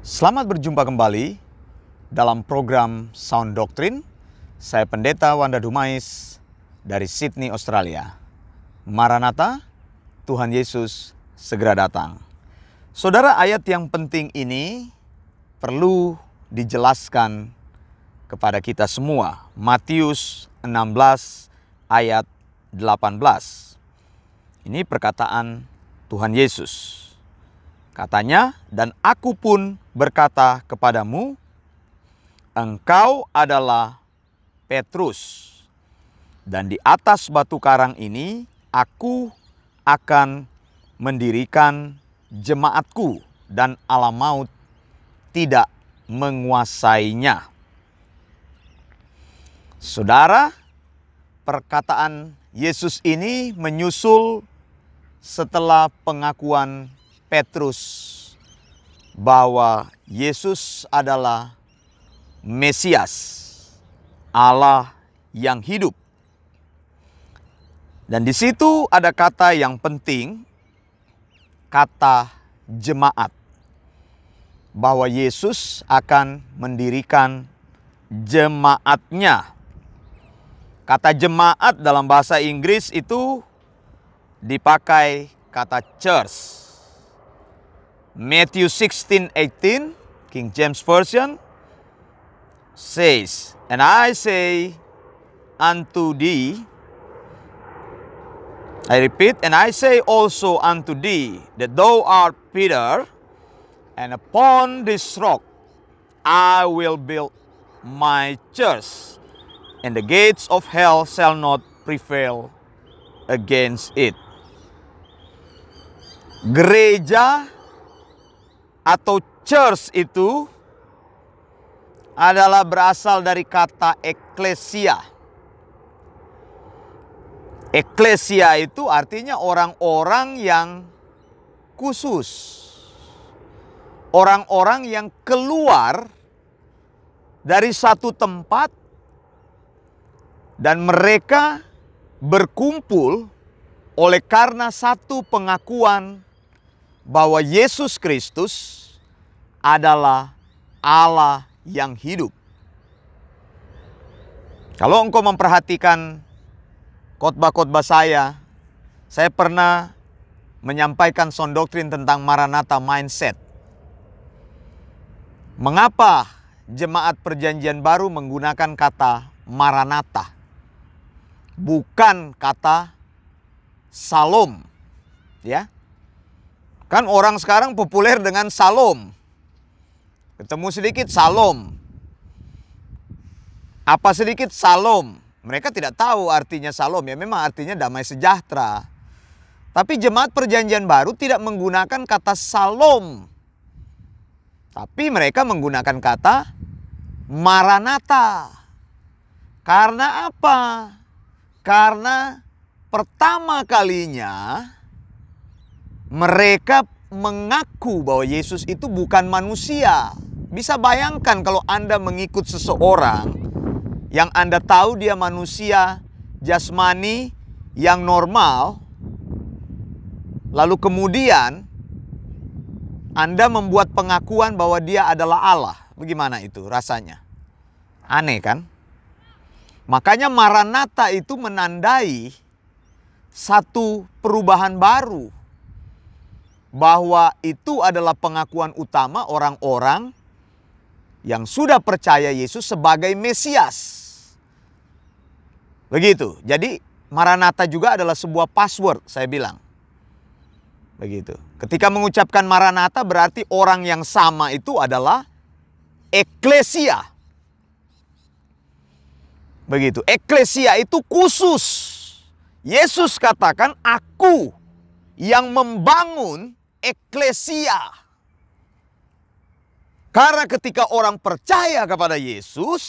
Selamat berjumpa kembali dalam program Sound Doctrine. Saya Pendeta Wanda Dumais dari Sydney, Australia. Maranatha, Tuhan Yesus segera datang. Saudara, ayat yang penting ini perlu dijelaskan kepada kita semua. Matius 16 ayat 18. Ini perkataan Tuhan Yesus. Katanya, dan aku pun berkata kepadamu, engkau adalah Petrus, dan di atas batu karang ini aku akan mendirikan jemaatku, dan alam maut tidak menguasainya. Saudara, perkataan Yesus ini menyusul setelah pengakuan Petrus bahwa Yesus adalah Mesias, Allah yang hidup. Dan di situ ada kata yang penting, kata jemaat. Bahwa Yesus akan mendirikan jemaatnya. Kata jemaat dalam bahasa Inggris itu dipakai kata church. Matthew 16:18, King James Version, says, and I say unto thee, I repeat, and I say also unto thee, that thou art Peter, and upon this rock I will build my church, and the gates of hell shall not prevail against it. Gereja atau church itu adalah berasal dari kata eklesia. Eklesia itu artinya orang-orang yang khusus. Orang-orang yang keluar dari satu tempat dan mereka berkumpul oleh karena satu pengakuan bahwa Yesus Kristus adalah Allah yang hidup. Kalau engkau memperhatikan khotbah-khotbah saya pernah menyampaikan sound doctrine tentang Maranatha mindset. Mengapa jemaat perjanjian baru menggunakan kata Maranatha? Bukan kata Shalom. Ya. Kan orang sekarang populer dengan Shalom. Ketemu sedikit Shalom. Apa sedikit Shalom? Mereka tidak tahu artinya Shalom. Ya memang artinya damai sejahtera. Tapi jemaat perjanjian baru tidak menggunakan kata Shalom. Tapi mereka menggunakan kata Maranatha. Karena apa? Karena pertama kalinya mereka mengaku bahwa Yesus itu bukan manusia. Bisa bayangkan kalau Anda mengikut seseorang yang Anda tahu dia manusia jasmani yang normal, lalu kemudian Anda membuat pengakuan bahwa dia adalah Allah. Bagaimana itu rasanya? Aneh kan? Makanya Maranatha itu menandai satu perubahan baru. Bahwa itu adalah pengakuan utama orang-orang yang sudah percaya Yesus sebagai Mesias. Begitu. Jadi Maranatha juga adalah sebuah password, saya bilang. Begitu. Ketika mengucapkan Maranatha berarti orang yang sama itu adalah eklesia. Begitu. Eklesia itu khusus. Yesus katakan, aku yang membangun eklesia. Karena ketika orang percaya kepada Yesus,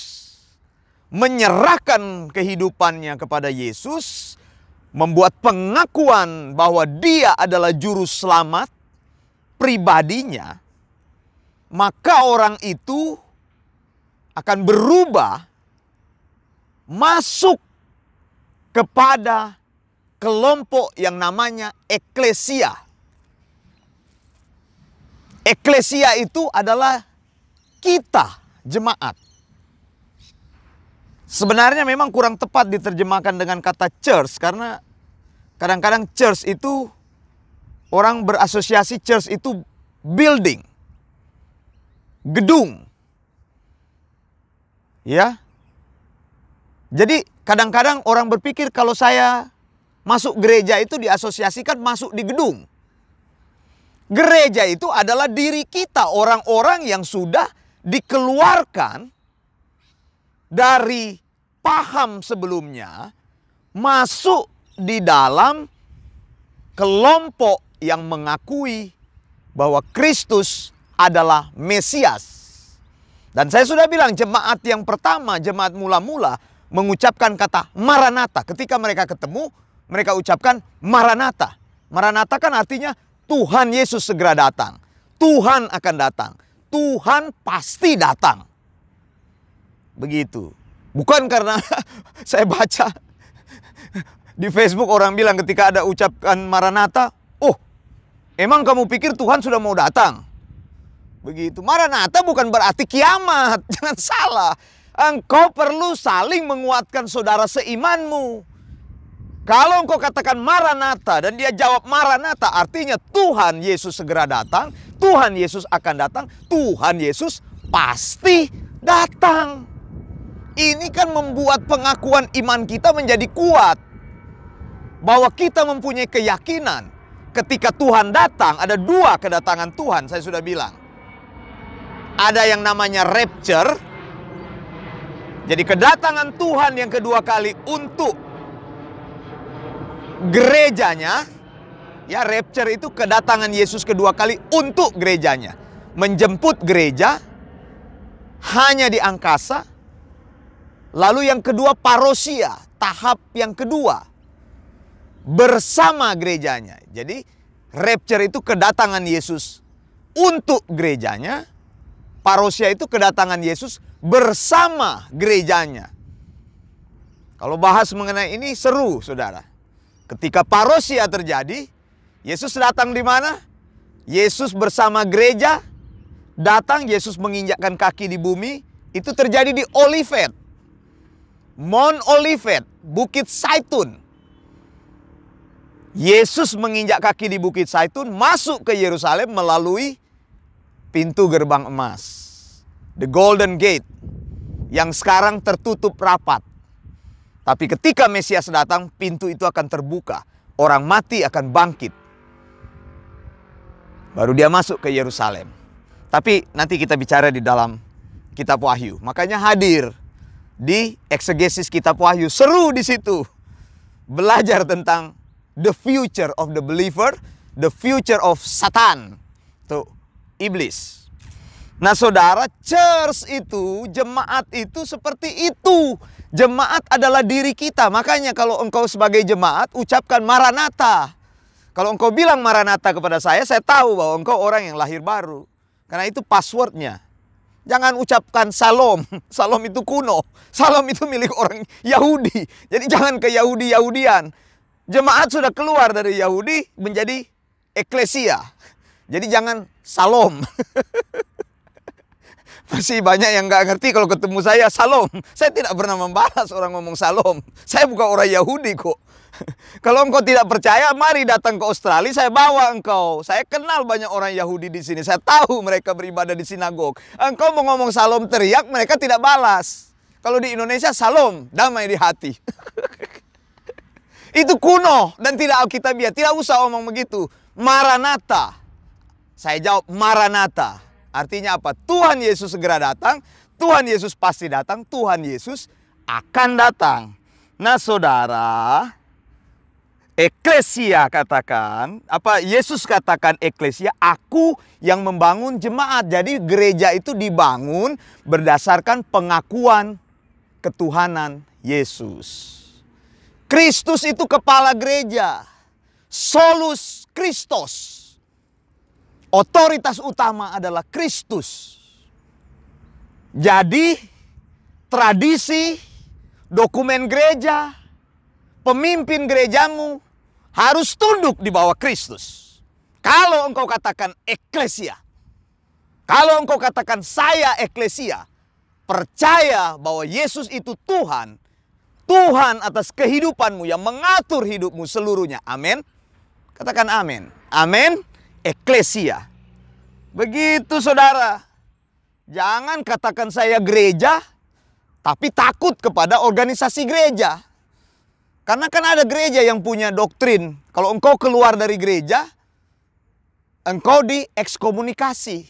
menyerahkan kehidupannya kepada Yesus, membuat pengakuan bahwa dia adalah juru selamat pribadinya, maka orang itu akan berubah masuk kepada kelompok yang namanya eklesia. Eklesia itu adalah kita, jemaat. Sebenarnya memang kurang tepat diterjemahkan dengan kata church, karena kadang-kadang church itu, orang berasosiasi church itu building, gedung. Ya. Jadi kadang-kadang orang berpikir kalau saya masuk gereja itu diasosiasikan masuk di gedung. Gereja itu adalah diri kita, orang-orang yang sudah dikeluarkan dari paham sebelumnya, masuk di dalam kelompok yang mengakui bahwa Kristus adalah Mesias. Dan saya sudah bilang, jemaat yang pertama, jemaat mula-mula mengucapkan kata Maranatha. Ketika mereka ketemu, mereka ucapkan Maranatha. Maranatha kan artinya Tuhan Yesus segera datang. Tuhan akan datang. Tuhan pasti datang. Begitu. Bukan karena saya baca di Facebook orang bilang ketika ada ucapkan Maranatha, oh, emang kamu pikir Tuhan sudah mau datang? Begitu. Maranatha bukan berarti kiamat. Jangan salah. Engkau perlu saling menguatkan saudara seimanmu. Kalau engkau katakan Maranatha dan dia jawab Maranatha, artinya Tuhan Yesus segera datang, Tuhan Yesus akan datang, Tuhan Yesus pasti datang. Ini kan membuat pengakuan iman kita menjadi kuat. Bahwa kita mempunyai keyakinan ketika Tuhan datang, ada dua kedatangan Tuhan, saya sudah bilang. Ada yang namanya rapture. Jadi kedatangan Tuhan yang kedua kali untuk gerejanya. Ya, rapture itu kedatangan Yesus kedua kali untuk gerejanya. Menjemput gereja hanya di angkasa. Lalu yang kedua parousia, tahap yang kedua. Bersama gerejanya. Jadi rapture itu kedatangan Yesus untuk gerejanya. Parousia itu kedatangan Yesus bersama gerejanya. Kalau bahas mengenai ini seru, saudara. Ketika parousia terjadi, Yesus datang di mana? Yesus bersama gereja datang, Yesus menginjakkan kaki di bumi. Itu terjadi di Olivet, Mount Olivet, Bukit Zaitun. Yesus menginjak kaki di Bukit Zaitun, masuk ke Yerusalem melalui pintu gerbang emas, the Golden Gate, yang sekarang tertutup rapat. Tapi ketika Mesias datang, pintu itu akan terbuka. Orang mati akan bangkit. Baru dia masuk ke Yerusalem. Tapi nanti kita bicara di dalam kitab Wahyu. Makanya hadir di eksegesis kitab Wahyu. Seru di situ. Belajar tentang the future of the believer, the future of Satan. Tuh, iblis. Nah saudara, church itu, jemaat itu seperti itu. Jemaat adalah diri kita. Makanya kalau engkau sebagai jemaat, ucapkan Maranatha. Kalau engkau bilang Maranatha kepada saya tahu bahwa engkau orang yang lahir baru. Karena itu passwordnya. Jangan ucapkan Salom. Salom itu kuno. Salom itu milik orang Yahudi. Jadi jangan ke Yahudi-Yahudian. Jemaat sudah keluar dari Yahudi menjadi eklesia. Jadi jangan Salom. Masih banyak yang gak ngerti kalau ketemu saya Salom. Saya tidak pernah membalas orang ngomong Salom. Saya bukan orang Yahudi kok. Kalau engkau tidak percaya, mari datang ke Australia, saya bawa engkau. Saya kenal banyak orang Yahudi di sini. Saya tahu mereka beribadah di sinagog. Engkau mau ngomong Salom teriak, mereka tidak balas. Kalau di Indonesia Salom, damai di hati. Itu kuno dan tidak alkitabiah. Tidak usah omong begitu. Maranatha. Saya jawab Maranatha. Artinya apa? Tuhan Yesus segera datang. Tuhan Yesus pasti datang. Tuhan Yesus akan datang. Nah saudara, eklesia katakan, apa Yesus katakan eklesia, aku yang membangun jemaat. Jadi gereja itu dibangun berdasarkan pengakuan ketuhanan Yesus. Kristus itu kepala gereja. Solus Christos. Otoritas utama adalah Kristus. Jadi tradisi, dokumen gereja, pemimpin gerejamu harus tunduk di bawah Kristus. Kalau engkau katakan eklesia, Kalau engkau katakan saya eklesia, percaya bahwa Yesus itu Tuhan, Tuhan atas kehidupanmu yang mengatur hidupmu seluruhnya. Amin. Katakan amin. Amin. Eklesia. Begitu saudara. Jangan katakan saya gereja, tapi takut kepada organisasi gereja. Karena kan ada gereja yang punya doktrin. Kalau engkau keluar dari gereja, engkau diekskomunikasi.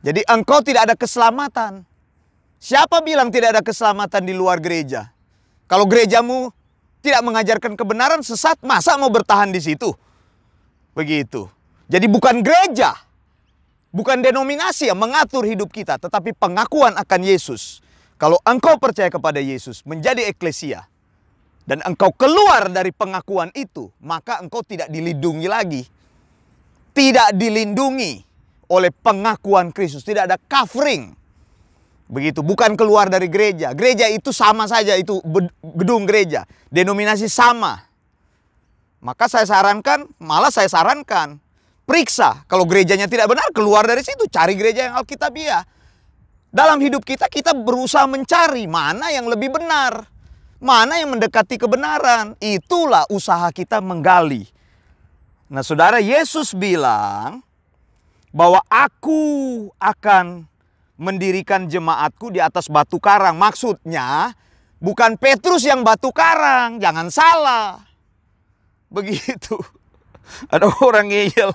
Jadi engkau tidak ada keselamatan. Siapa bilang tidak ada keselamatan di luar gereja? Kalau gerejamu tidak mengajarkan kebenaran, sesat, masa mau bertahan di situ? Begitu. Jadi bukan gereja, bukan denominasi yang mengatur hidup kita, tetapi pengakuan akan Yesus. Kalau engkau percaya kepada Yesus, menjadi eklesia, dan engkau keluar dari pengakuan itu, maka engkau tidak dilindungi lagi. Tidak dilindungi oleh pengakuan Kristus. Tidak ada covering. Begitu, bukan keluar dari gereja. Gereja itu sama saja, itu gedung gereja. Denominasi sama. Maka saya sarankan, periksa. Kalau gerejanya tidak benar, keluar dari situ. Cari gereja yang alkitabiah. Dalam hidup kita, kita berusaha mencari mana yang lebih benar. Mana yang mendekati kebenaran. Itulah usaha kita menggali. Nah saudara, Yesus bilang bahwa aku akan mendirikan jemaatku di atas batu karang. Maksudnya bukan Petrus yang batu karang. Jangan salah. Begitu. Ada orang ngeyel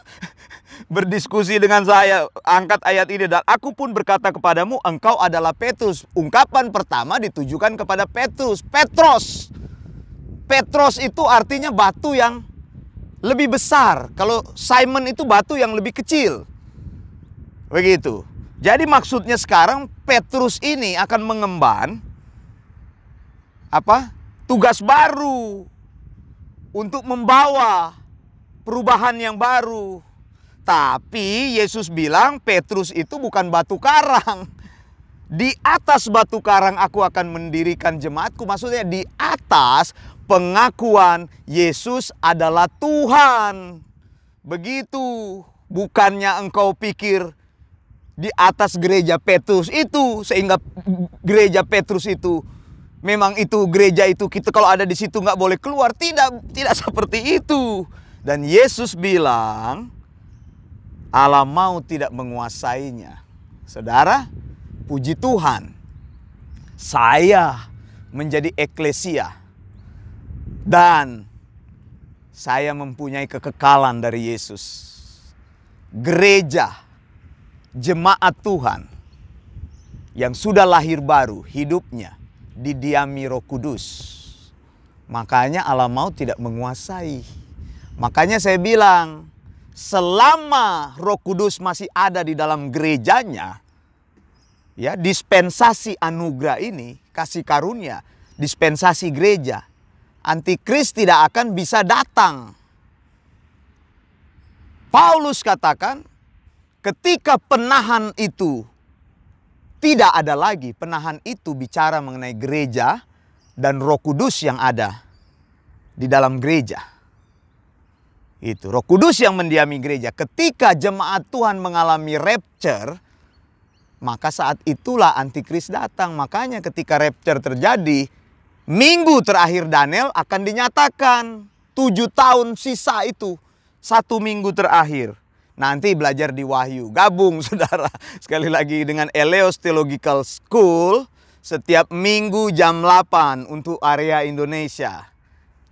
berdiskusi dengan saya. Angkat ayat ini. Dan aku pun berkata kepadamu, engkau adalah Petrus. Ungkapan pertama ditujukan kepada Petrus. Petros itu artinya batu yang lebih besar. Kalau Simon itu batu yang lebih kecil. Begitu. Jadi maksudnya sekarang Petrus ini akan mengemban tugas baru untuk membawa perubahan yang baru. Tapi Yesus bilang Petrus itu bukan batu karang. Di atas batu karang aku akan mendirikan jemaatku. Maksudnya di atas pengakuan Yesus adalah Tuhan. Begitu. Bukannya engkau pikir di atas gereja Petrus itu, sehingga gereja Petrus itu memang itu gereja itu kita kalau ada di situ nggak boleh keluar. Tidak seperti itu. Dan Yesus bilang Allah mau tidak menguasainya. Saudara, puji Tuhan, saya menjadi eklesia dan saya mempunyai kekekalan dari Yesus. Gereja, jemaat Tuhan yang sudah lahir baru, hidupnya didiami Roh Kudus. Makanya Allah mau tidak menguasai. Makanya saya bilang, selama Roh Kudus masih ada di dalam gerejanya, ya, dispensasi anugerah ini, kasih karunia, dispensasi gereja, antikris tidak akan bisa datang. Paulus katakan, ketika penahan itu tidak ada lagi, penahan itu bicara mengenai gereja dan Roh Kudus yang ada di dalam gereja. Itu Roh Kudus yang mendiami gereja. Ketika jemaat Tuhan mengalami rapture, maka saat itulah antikris datang. Makanya ketika rapture terjadi, minggu terakhir Daniel akan dinyatakan 7 tahun sisa itu, 1 minggu terakhir. Nanti belajar di Wahyu. Gabung saudara. Sekali lagi dengan Eleos Theological School. Setiap minggu jam 8 untuk area Indonesia.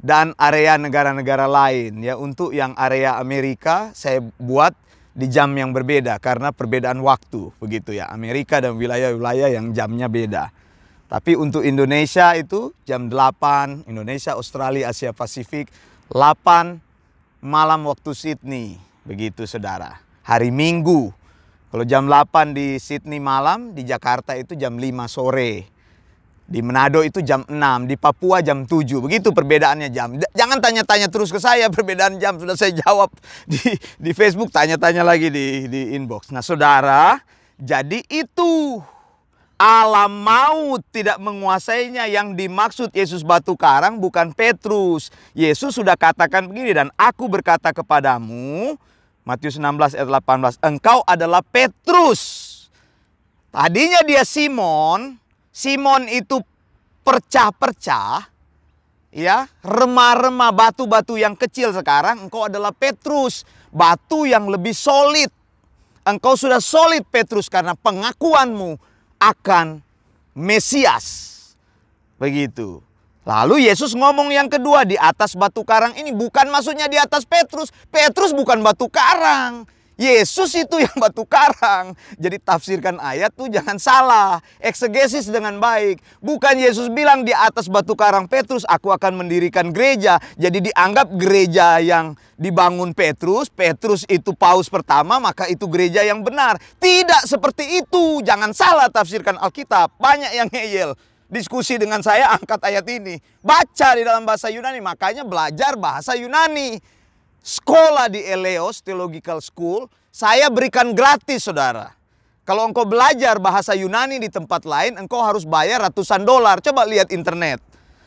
Dan area negara-negara lain. Ya, untuk yang area Amerika saya buat di jam yang berbeda. Karena perbedaan waktu. Begitu ya. Amerika dan wilayah-wilayah yang jamnya beda. Tapi untuk Indonesia itu jam 8. Indonesia, Australia, Asia Pasifik. 8 malam waktu Sydney. Begitu saudara. Hari Minggu. Kalau jam 8 di Sydney malam, di Jakarta itu jam 5 sore. Di Manado itu jam 6. Di Papua jam 7. Begitu perbedaannya jam. Jangan tanya-tanya terus ke saya perbedaan jam. Sudah saya jawab di Facebook. Tanya-tanya lagi di inbox. Nah saudara, jadi itu Allah mau tidak menguasainya. Yang dimaksud Yesus batu karang bukan Petrus. Yesus sudah katakan begini, dan aku berkata kepadamu, Matius 16 ayat 18. Engkau adalah Petrus. Tadinya dia Simon. Simon itu percah-percah. Ya, remah-remah batu-batu yang kecil sekarang. Engkau adalah Petrus. Batu yang lebih solid. Engkau sudah solid Petrus karena pengakuanmu akan Mesias. Begitu. Lalu Yesus ngomong yang kedua, di atas batu karang ini. Bukan maksudnya di atas Petrus. Petrus bukan batu karang. Yesus itu yang batu karang. Jadi tafsirkan ayat tuh jangan salah. Eksegesis dengan baik. Bukan Yesus bilang di atas batu karang Petrus aku akan mendirikan gereja. Jadi dianggap gereja yang dibangun Petrus. Petrus itu paus pertama, maka itu gereja yang benar. Tidak seperti itu. Jangan salah tafsirkan Alkitab. Banyak yang ngeyel. Diskusi dengan saya, angkat ayat ini. Baca di dalam bahasa Yunani. Makanya belajar bahasa Yunani. Sekolah di Eleos Theological School, saya berikan gratis, saudara. Kalau engkau belajar bahasa Yunani di tempat lain, engkau harus bayar ratusan dolar. Coba lihat internet.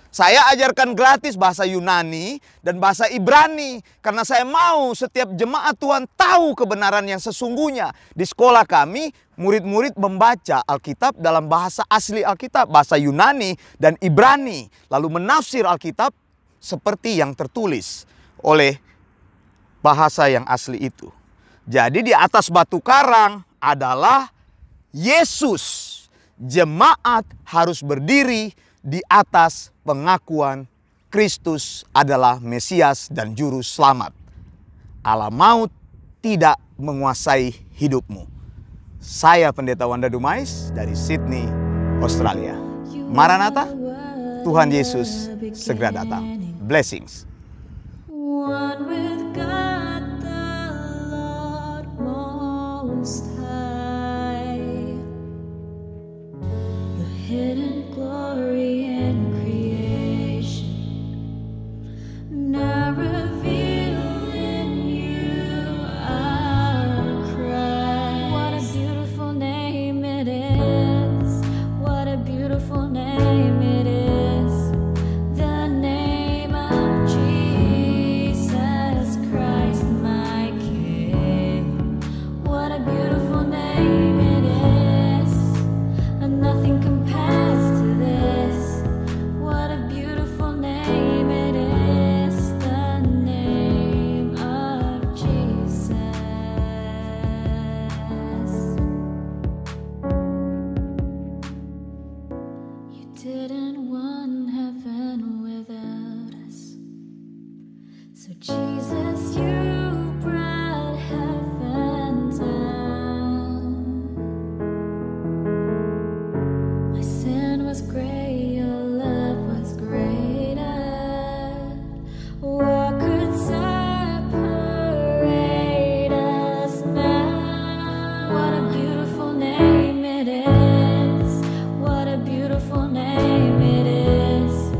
Saya ajarkan gratis bahasa Yunani dan bahasa Ibrani. Karena saya mau setiap jemaat Tuhan tahu kebenaran yang sesungguhnya. Di sekolah kami, murid-murid membaca Alkitab dalam bahasa asli Alkitab. Bahasa Yunani dan Ibrani. Lalu menafsir Alkitab seperti yang tertulis oleh bahasa yang asli itu. Jadi di atas batu karang adalah Yesus. Jemaat harus berdiri di atas pengakuan Kristus adalah Mesias dan Juru Selamat. Alam maut tidak menguasai hidupmu. Saya Pendeta Wanda Dumais dari Sydney, Australia. Maranatha, Tuhan Yesus segera datang. Blessings. One with God the Lord Most High, your hidden glory in creation, now revealed in you our Christ. What a beautiful name it is, what a beautiful name it is, the name of Jesus Christ my King. What a beautiful name it is, and nothing compares to this. What a beautiful name it is, the name of Jesus. You didn't want heaven without us, so Jesus, you brought heaven down. My sin was great, your love was greater. What could separate us now? What a beautiful name it is, what a beautiful name it is,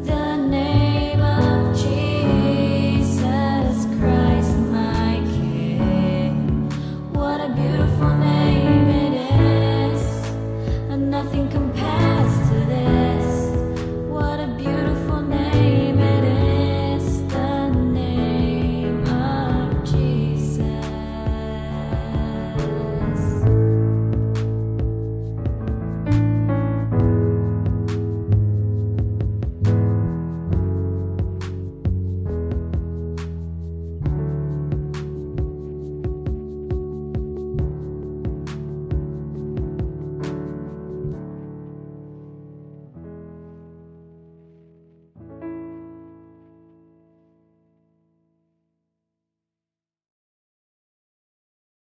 the name of Jesus Christ my King. What a beautiful name.